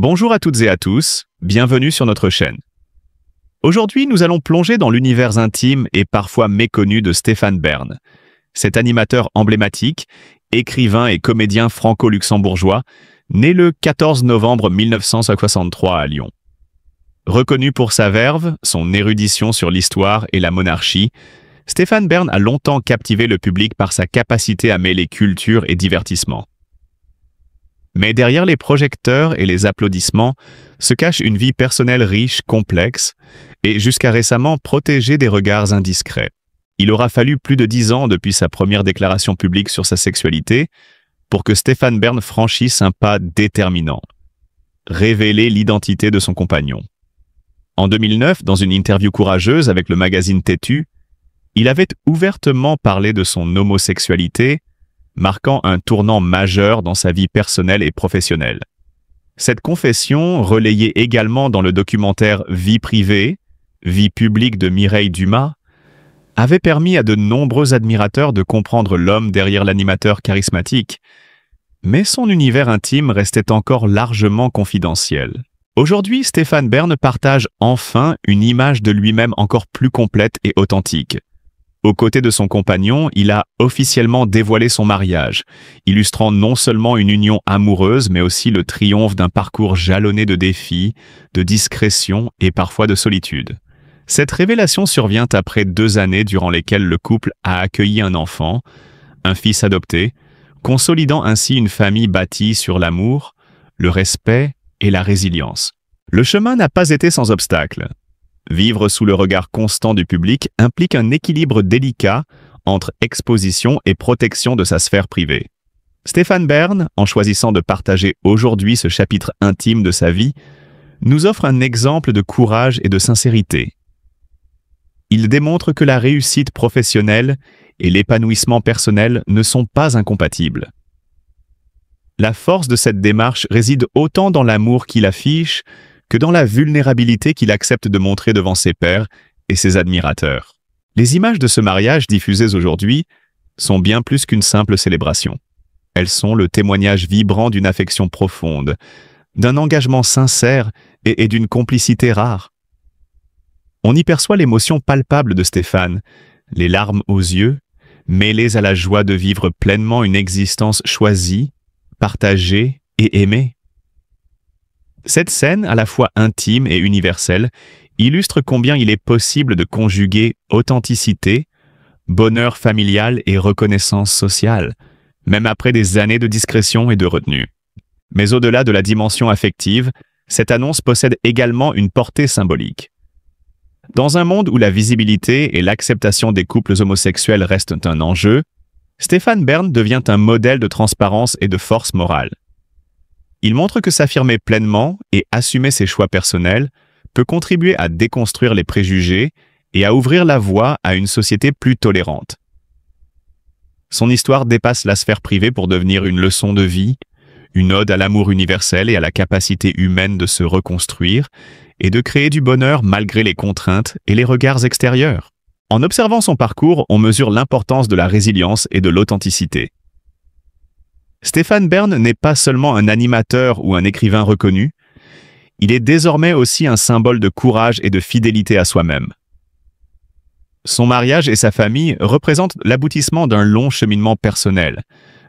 Bonjour à toutes et à tous, bienvenue sur notre chaîne. Aujourd'hui, nous allons plonger dans l'univers intime et parfois méconnu de Stéphane Bern. Cet animateur emblématique, écrivain et comédien franco-luxembourgeois, né le 14 novembre 1963 à Lyon. Reconnu pour sa verve, son érudition sur l'histoire et la monarchie, Stéphane Bern a longtemps captivé le public par sa capacité à mêler culture et divertissement. Mais derrière les projecteurs et les applaudissements se cache une vie personnelle riche, complexe et jusqu'à récemment protégée des regards indiscrets. Il aura fallu plus de 10 ans depuis sa première déclaration publique sur sa sexualité pour que Stéphane Bern franchisse un pas déterminant: révéler l'identité de son compagnon. En 2009, dans une interview courageuse avec le magazine Têtu, il avait ouvertement parlé de son homosexualité, marquant un tournant majeur dans sa vie personnelle et professionnelle. Cette confession, relayée également dans le documentaire Vie privée, vie publique de Mireille Dumas, avait permis à de nombreux admirateurs de comprendre l'homme derrière l'animateur charismatique, mais son univers intime restait encore largement confidentiel. Aujourd'hui, Stéphane Bern partage enfin une image de lui-même encore plus complète et authentique. Aux côtés de son compagnon, il a officiellement dévoilé son mariage, illustrant non seulement une union amoureuse, mais aussi le triomphe d'un parcours jalonné de défis, de discrétion et parfois de solitude. Cette révélation survient après 2 années durant lesquelles le couple a accueilli un enfant, un fils adopté, consolidant ainsi une famille bâtie sur l'amour, le respect et la résilience. Le chemin n'a pas été sans obstacles. Vivre sous le regard constant du public implique un équilibre délicat entre exposition et protection de sa sphère privée. Stéphane Bern, en choisissant de partager aujourd'hui ce chapitre intime de sa vie, nous offre un exemple de courage et de sincérité. Il démontre que la réussite professionnelle et l'épanouissement personnel ne sont pas incompatibles. La force de cette démarche réside autant dans l'amour qu'il affiche que dans la vulnérabilité qu'il accepte de montrer devant ses pairs et ses admirateurs. Les images de ce mariage diffusées aujourd'hui sont bien plus qu'une simple célébration. Elles sont le témoignage vibrant d'une affection profonde, d'un engagement sincère et d'une complicité rare. On y perçoit l'émotion palpable de Stéphane, les larmes aux yeux, mêlées à la joie de vivre pleinement une existence choisie, partagée et aimée. Cette scène, à la fois intime et universelle, illustre combien il est possible de conjuguer authenticité, bonheur familial et reconnaissance sociale, même après des années de discrétion et de retenue. Mais au-delà de la dimension affective, cette annonce possède également une portée symbolique. Dans un monde où la visibilité et l'acceptation des couples homosexuels restent un enjeu, Stéphane Bern devient un modèle de transparence et de force morale. Il montre que s'affirmer pleinement et assumer ses choix personnels peut contribuer à déconstruire les préjugés et à ouvrir la voie à une société plus tolérante. Son histoire dépasse la sphère privée pour devenir une leçon de vie, une ode à l'amour universel et à la capacité humaine de se reconstruire et de créer du bonheur malgré les contraintes et les regards extérieurs. En observant son parcours, on mesure l'importance de la résilience et de l'authenticité. Stéphane Bern n'est pas seulement un animateur ou un écrivain reconnu, il est désormais aussi un symbole de courage et de fidélité à soi-même. Son mariage et sa famille représentent l'aboutissement d'un long cheminement personnel,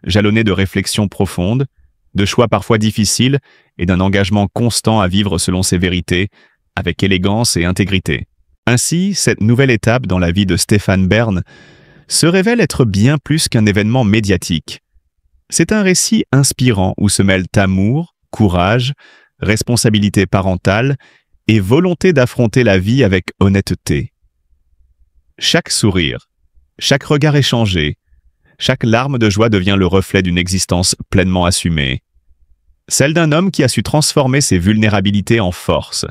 jalonné de réflexions profondes, de choix parfois difficiles et d'un engagement constant à vivre selon ses vérités, avec élégance et intégrité. Ainsi, cette nouvelle étape dans la vie de Stéphane Bern se révèle être bien plus qu'un événement médiatique. C'est un récit inspirant où se mêlent amour, courage, responsabilité parentale et volonté d'affronter la vie avec honnêteté. Chaque sourire, chaque regard échangé, chaque larme de joie devient le reflet d'une existence pleinement assumée. Celle d'un homme qui a su transformer ses vulnérabilités en force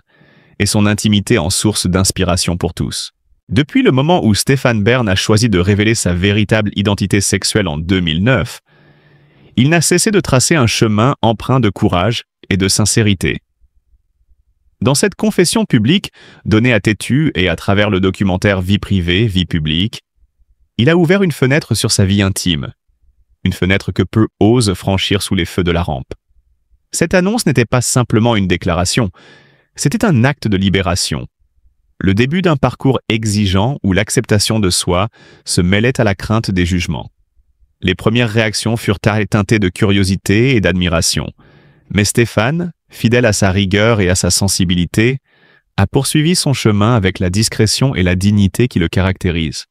et son intimité en source d'inspiration pour tous. Depuis le moment où Stéphane Bern a choisi de révéler sa véritable identité sexuelle en 2009, il n'a cessé de tracer un chemin empreint de courage et de sincérité. Dans cette confession publique, donnée à Têtu et à travers le documentaire Vie privée, vie publique, il a ouvert une fenêtre sur sa vie intime, une fenêtre que peu osent franchir sous les feux de la rampe. Cette annonce n'était pas simplement une déclaration, c'était un acte de libération. Le début d'un parcours exigeant où l'acceptation de soi se mêlait à la crainte des jugements. Les premières réactions furent teintées de curiosité et d'admiration. Mais Stéphane, fidèle à sa rigueur et à sa sensibilité, a poursuivi son chemin avec la discrétion et la dignité qui le caractérisent.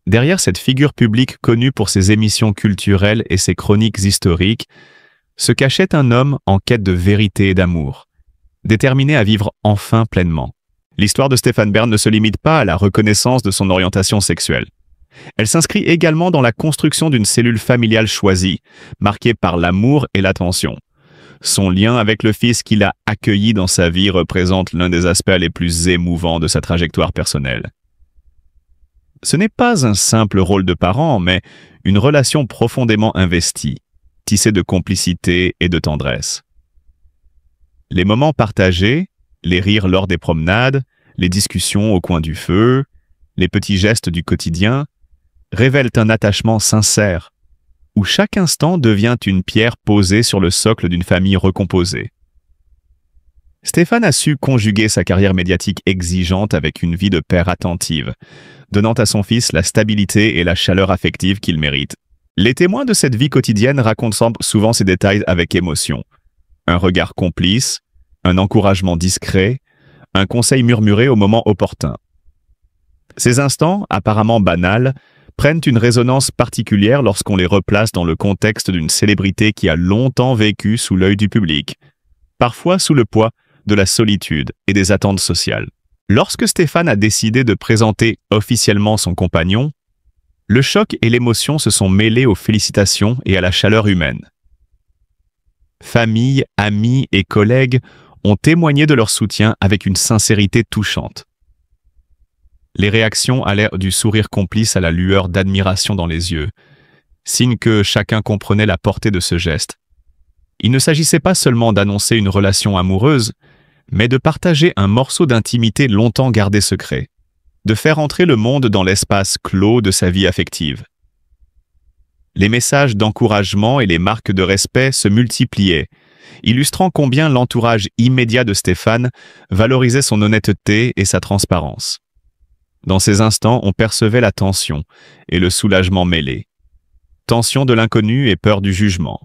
Derrière cette figure publique connue pour ses émissions culturelles et ses chroniques historiques, se cachait un homme en quête de vérité et d'amour, déterminé à vivre enfin pleinement. L'histoire de Stéphane Bern ne se limite pas à la reconnaissance de son orientation sexuelle. Elle s'inscrit également dans la construction d'une cellule familiale choisie, marquée par l'amour et l'attention. Son lien avec le fils qu'il a accueilli dans sa vie représente l'un des aspects les plus émouvants de sa trajectoire personnelle. Ce n'est pas un simple rôle de parent, mais une relation profondément investie, tissée de complicité et de tendresse. Les moments partagés, les rires lors des promenades, les discussions au coin du feu, les petits gestes du quotidien, révèlent un attachement sincère, où chaque instant devient une pierre posée sur le socle d'une famille recomposée. Stéphane a su conjuguer sa carrière médiatique exigeante avec une vie de père attentive, donnant à son fils la stabilité et la chaleur affective qu'il mérite. Les témoins de cette vie quotidienne racontent souvent ces détails avec émotion. Un regard complice, un encouragement discret, un conseil murmuré au moment opportun. Ces instants, apparemment banals, prennent une résonance particulière lorsqu'on les replace dans le contexte d'une célébrité qui a longtemps vécu sous l'œil du public, parfois sous le poids de la solitude et des attentes sociales. Lorsque Stéphane a décidé de présenter officiellement son compagnon, le choc et l'émotion se sont mêlés aux félicitations et à la chaleur humaine. Famille, amis et collègues ont témoigné de leur soutien avec une sincérité touchante. Les réactions allèrent du sourire complice à la lueur d'admiration dans les yeux, signe que chacun comprenait la portée de ce geste. Il ne s'agissait pas seulement d'annoncer une relation amoureuse, mais de partager un morceau d'intimité longtemps gardé secret, de faire entrer le monde dans l'espace clos de sa vie affective. Les messages d'encouragement et les marques de respect se multipliaient, illustrant combien l'entourage immédiat de Stéphane valorisait son honnêteté et sa transparence. Dans ces instants, on percevait la tension et le soulagement mêlés. Tension de l'inconnu et peur du jugement.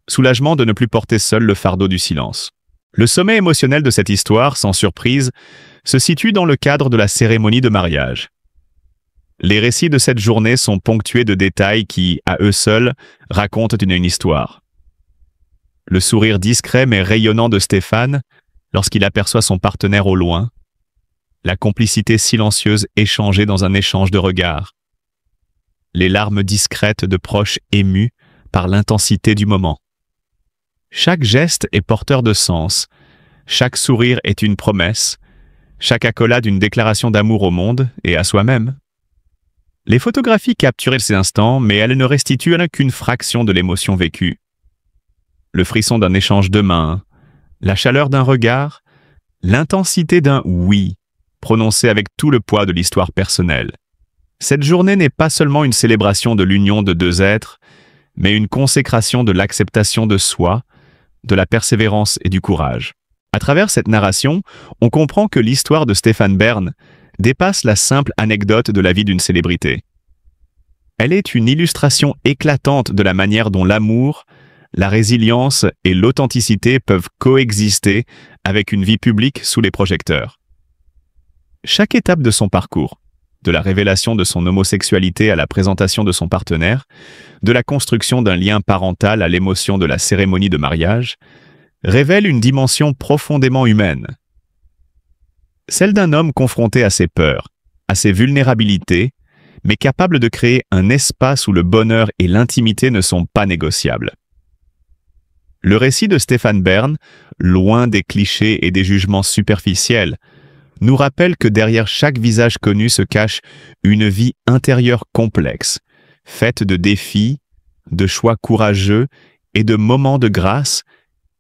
Soulagement de ne plus porter seul le fardeau du silence. Le sommet émotionnel de cette histoire, sans surprise, se situe dans le cadre de la cérémonie de mariage. Les récits de cette journée sont ponctués de détails qui, à eux seuls, racontent une histoire. Le sourire discret mais rayonnant de Stéphane, lorsqu'il aperçoit son partenaire au loin, la complicité silencieuse échangée dans un échange de regards, les larmes discrètes de proches émus par l'intensité du moment. Chaque geste est porteur de sens, chaque sourire est une promesse, chaque accolade une déclaration d'amour au monde et à soi-même. Les photographies capturaient ces instants, mais elles ne restituent qu'une fraction de l'émotion vécue. Le frisson d'un échange de mains, la chaleur d'un regard, l'intensité d'un « oui » prononcé avec tout le poids de l'histoire personnelle. Cette journée n'est pas seulement une célébration de l'union de deux êtres, mais une consécration de l'acceptation de soi, de la persévérance et du courage. À travers cette narration, on comprend que l'histoire de Stéphane Bern dépasse la simple anecdote de la vie d'une célébrité. Elle est une illustration éclatante de la manière dont l'amour, la résilience et l'authenticité peuvent coexister avec une vie publique sous les projecteurs. Chaque étape de son parcours, de la révélation de son homosexualité à la présentation de son partenaire, de la construction d'un lien parental à l'émotion de la cérémonie de mariage, révèle une dimension profondément humaine. Celle d'un homme confronté à ses peurs, à ses vulnérabilités, mais capable de créer un espace où le bonheur et l'intimité ne sont pas négociables. Le récit de Stéphane Bern, loin des clichés et des jugements superficiels, nous rappelle que derrière chaque visage connu se cache une vie intérieure complexe, faite de défis, de choix courageux et de moments de grâce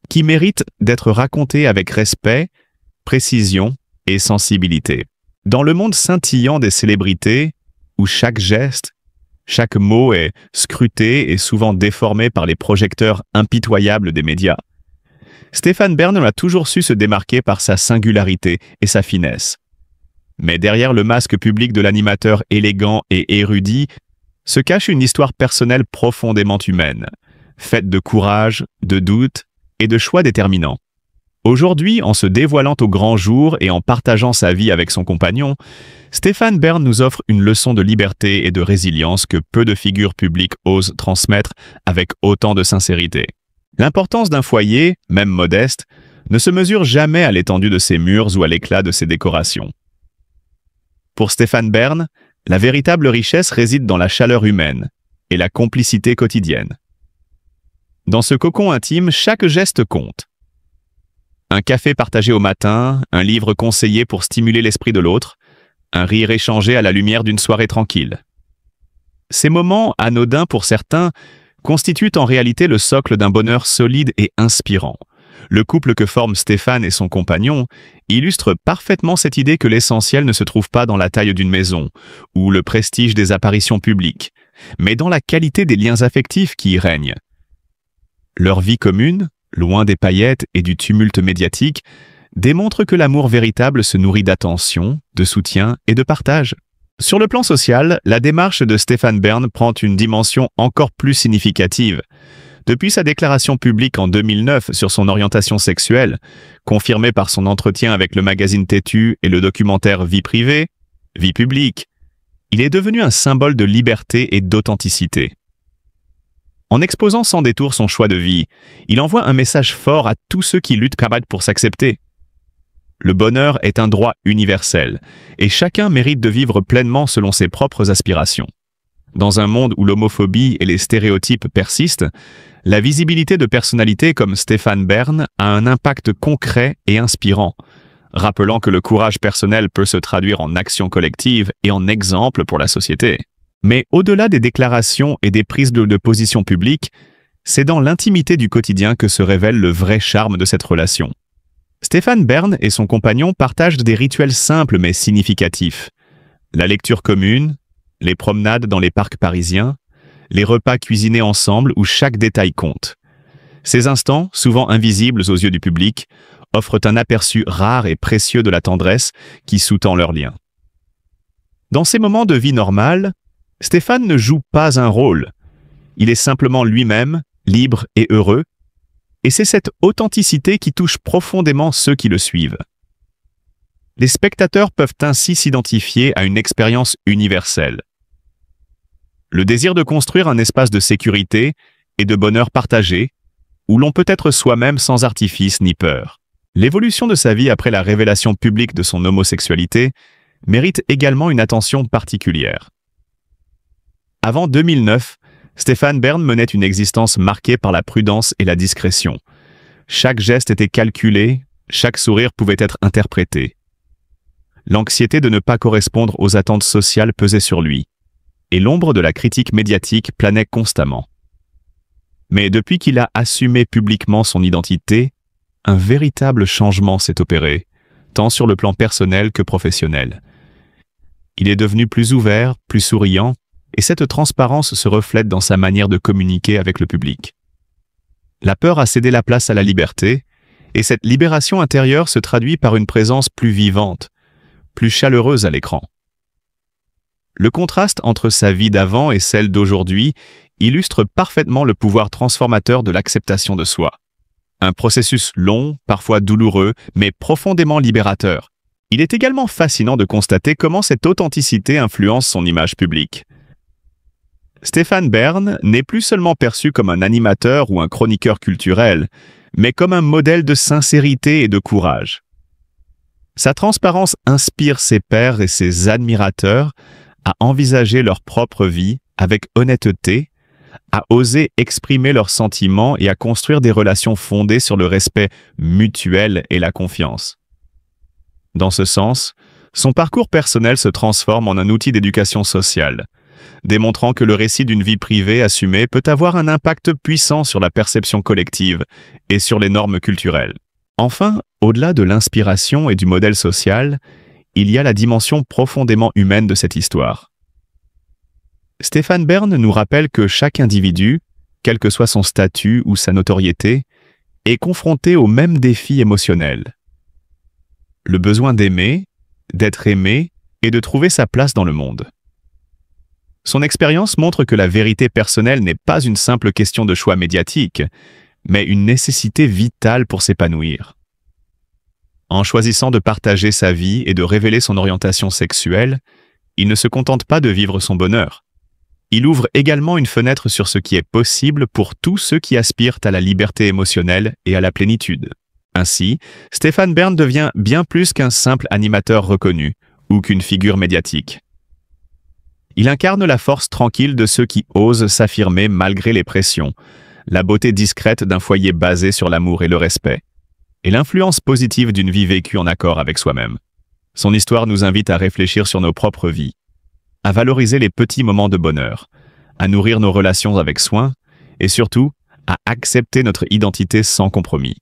qui méritent d'être racontés avec respect, précision et sensibilité. Dans le monde scintillant des célébrités, où chaque geste, chaque mot est scruté et souvent déformé par les projecteurs impitoyables des médias, Stéphane Bern a toujours su se démarquer par sa singularité et sa finesse. Mais derrière le masque public de l'animateur élégant et érudit se cache une histoire personnelle profondément humaine, faite de courage, de doute et de choix déterminants. Aujourd'hui, en se dévoilant au grand jour et en partageant sa vie avec son compagnon, Stéphane Bern nous offre une leçon de liberté et de résilience que peu de figures publiques osent transmettre avec autant de sincérité. L'importance d'un foyer, même modeste, ne se mesure jamais à l'étendue de ses murs ou à l'éclat de ses décorations. Pour Stéphane Bern, la véritable richesse réside dans la chaleur humaine et la complicité quotidienne. Dans ce cocon intime, chaque geste compte. Un café partagé au matin, un livre conseillé pour stimuler l'esprit de l'autre, un rire échangé à la lumière d'une soirée tranquille. Ces moments, anodins pour certains, constituent en réalité le socle d'un bonheur solide et inspirant. Le couple que forment Stéphane et son compagnon illustre parfaitement cette idée que l'essentiel ne se trouve pas dans la taille d'une maison ou le prestige des apparitions publiques, mais dans la qualité des liens affectifs qui y règnent. Leur vie commune, loin des paillettes et du tumulte médiatique, démontre que l'amour véritable se nourrit d'attention, de soutien et de partage. Sur le plan social, la démarche de Stéphane Bern prend une dimension encore plus significative. Depuis sa déclaration publique en 2009 sur son orientation sexuelle, confirmée par son entretien avec le magazine Têtu et le documentaire Vie privée, Vie publique, il est devenu un symbole de liberté et d'authenticité. En exposant sans détour son choix de vie, il envoie un message fort à tous ceux qui luttent pour s'accepter. Le bonheur est un droit universel, et chacun mérite de vivre pleinement selon ses propres aspirations. Dans un monde où l'homophobie et les stéréotypes persistent, la visibilité de personnalités comme Stéphane Bern a un impact concret et inspirant, rappelant que le courage personnel peut se traduire en action collective et en exemple pour la société. Mais au-delà des déclarations et des prises de position publiques, c'est dans l'intimité du quotidien que se révèle le vrai charme de cette relation. Stéphane Bern et son compagnon partagent des rituels simples mais significatifs. La lecture commune, les promenades dans les parcs parisiens, les repas cuisinés ensemble où chaque détail compte. Ces instants, souvent invisibles aux yeux du public, offrent un aperçu rare et précieux de la tendresse qui sous-tend leur lien. Dans ces moments de vie normale, Stéphane ne joue pas un rôle. Il est simplement lui-même, libre et heureux, et c'est cette authenticité qui touche profondément ceux qui le suivent. Les spectateurs peuvent ainsi s'identifier à une expérience universelle. Le désir de construire un espace de sécurité et de bonheur partagé, où l'on peut être soi-même sans artifice ni peur. L'évolution de sa vie après la révélation publique de son homosexualité mérite également une attention particulière. Avant 2009, Stéphane Bern menait une existence marquée par la prudence et la discrétion. Chaque geste était calculé, chaque sourire pouvait être interprété. L'anxiété de ne pas correspondre aux attentes sociales pesait sur lui, et l'ombre de la critique médiatique planait constamment. Mais depuis qu'il a assumé publiquement son identité, un véritable changement s'est opéré, tant sur le plan personnel que professionnel. Il est devenu plus ouvert, plus souriant, et cette transparence se reflète dans sa manière de communiquer avec le public. La peur a cédé la place à la liberté, et cette libération intérieure se traduit par une présence plus vivante, plus chaleureuse à l'écran. Le contraste entre sa vie d'avant et celle d'aujourd'hui illustre parfaitement le pouvoir transformateur de l'acceptation de soi. Un processus long, parfois douloureux, mais profondément libérateur. Il est également fascinant de constater comment cette authenticité influence son image publique. Stéphane Bern n'est plus seulement perçu comme un animateur ou un chroniqueur culturel, mais comme un modèle de sincérité et de courage. Sa transparence inspire ses pairs et ses admirateurs à envisager leur propre vie avec honnêteté, à oser exprimer leurs sentiments et à construire des relations fondées sur le respect mutuel et la confiance. Dans ce sens, son parcours personnel se transforme en un outil d'éducation sociale, démontrant que le récit d'une vie privée assumée peut avoir un impact puissant sur la perception collective et sur les normes culturelles. Enfin, au-delà de l'inspiration et du modèle social, il y a la dimension profondément humaine de cette histoire. Stéphane Bern nous rappelle que chaque individu, quel que soit son statut ou sa notoriété, est confronté au même défi émotionnel. Le besoin d'aimer, d'être aimé et de trouver sa place dans le monde. Son expérience montre que la vérité personnelle n'est pas une simple question de choix médiatique, mais une nécessité vitale pour s'épanouir. En choisissant de partager sa vie et de révéler son orientation sexuelle, il ne se contente pas de vivre son bonheur. Il ouvre également une fenêtre sur ce qui est possible pour tous ceux qui aspirent à la liberté émotionnelle et à la plénitude. Ainsi, Stephan Bern devient bien plus qu'un simple animateur reconnu ou qu'une figure médiatique. Il incarne la force tranquille de ceux qui osent s'affirmer malgré les pressions, la beauté discrète d'un foyer basé sur l'amour et le respect, et l'influence positive d'une vie vécue en accord avec soi-même. Son histoire nous invite à réfléchir sur nos propres vies, à valoriser les petits moments de bonheur, à nourrir nos relations avec soin, et surtout, à accepter notre identité sans compromis.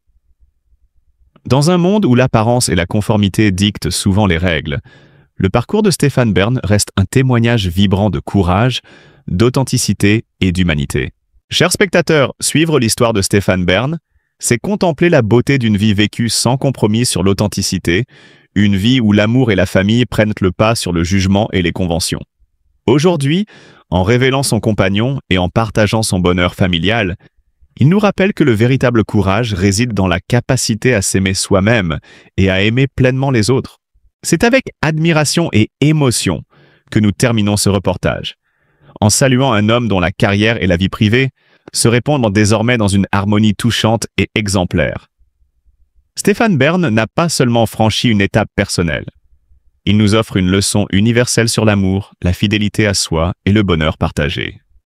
Dans un monde où l'apparence et la conformité dictent souvent les règles, le parcours de Stephan Bern reste un témoignage vibrant de courage, d'authenticité et d'humanité. Chers spectateurs, suivre l'histoire de Stephan Bern, c'est contempler la beauté d'une vie vécue sans compromis sur l'authenticité, une vie où l'amour et la famille prennent le pas sur le jugement et les conventions. Aujourd'hui, en révélant son compagnon et en partageant son bonheur familial, il nous rappelle que le véritable courage réside dans la capacité à s'aimer soi-même et à aimer pleinement les autres. C'est avec admiration et émotion que nous terminons ce reportage, en saluant un homme dont la carrière et la vie privée se répondent désormais dans une harmonie touchante et exemplaire. Stephan Bern n'a pas seulement franchi une étape personnelle. Il nous offre une leçon universelle sur l'amour, la fidélité à soi et le bonheur partagé.